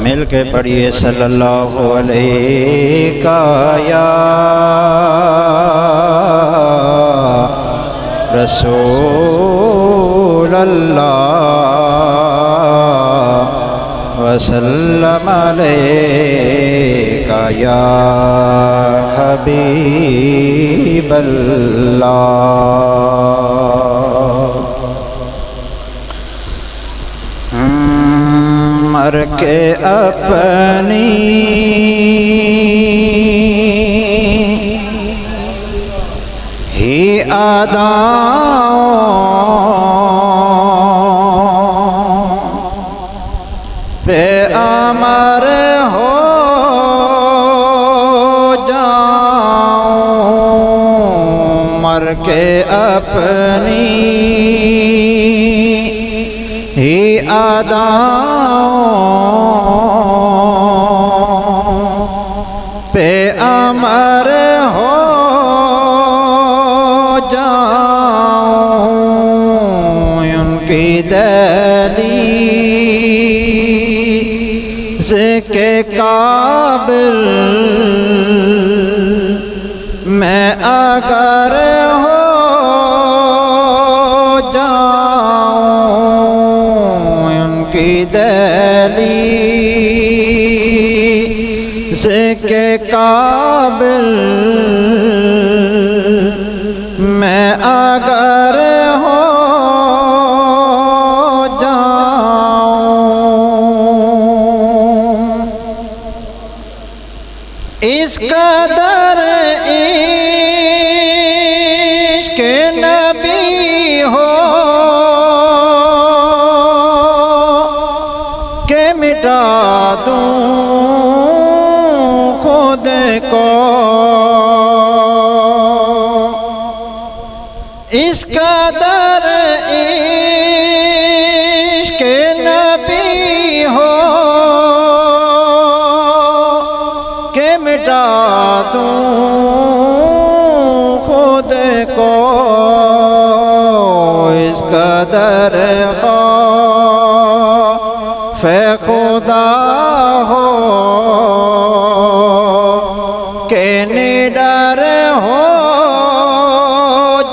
मिल के पढ़िए सल्लल्लाहु अलैहि या रसूल अल्लाह वसल्लम अलैका या हबीब अल्लाह। मर के अपनी ही अदाओं पे अमर हो जाऊं। मर के अपनी ही अदाओं पे अमर हो जाऊं। उनकी दहलीज़ के काबिल मैं अगर हो दहलीज़ के काबिल मैं अगर हो जाऊं। इस कदर इश्क़ नबी हो के मिटा दूं खुद को। इस कदर इश्क़ नबी हो के मिटा दूं खुद को। इस कदर खुदा हो के निडर हो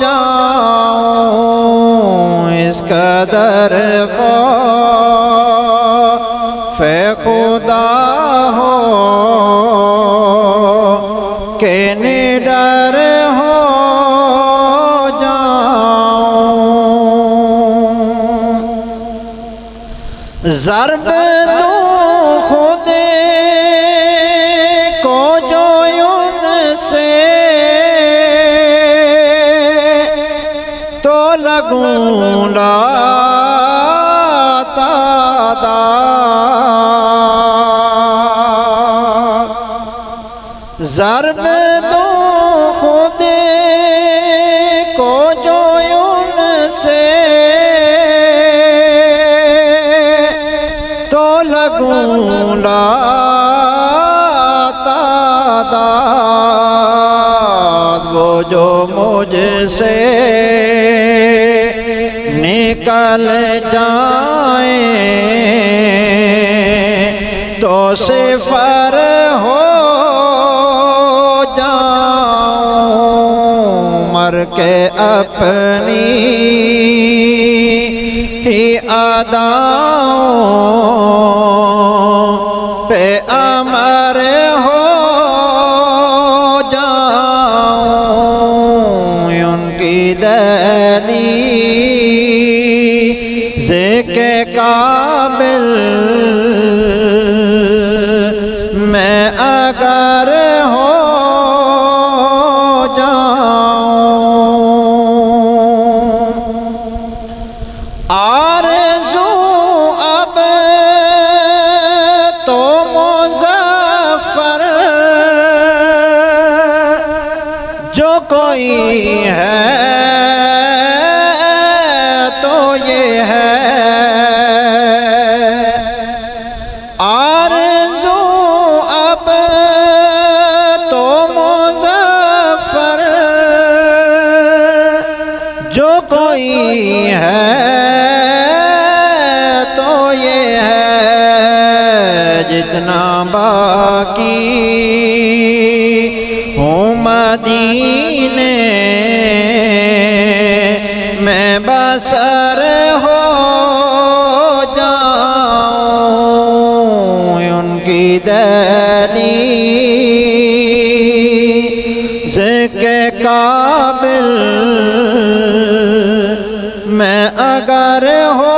जाऊं। इस कदर खुदा हो के निडर हो जाऊं। ज़र्ब दूं खुद को जो उनसे तो लगूं लातादाद। ज़र्ब दूं खुद को जो उनसे तो लगूं लातादाद। वो जो मुझसे निकल जाए तो सिफर हो जाऊं। मर के अपनी ही अदाओं पे अमर हो जाऊं। उनकी दहलीज़ के काबिल मैं अगर हो जाऊं। आरज़ू अब तो मुज़फ़्फ़र जो कोई है तो ये है। आरज़ू अब तो मुज़फ़्फ़र जो कोई है तो ये है। जितना बाकी हूँ मदीने मैं बसर हो जाऊं उनकी दहलीज़ के काबिल मैं अगर हो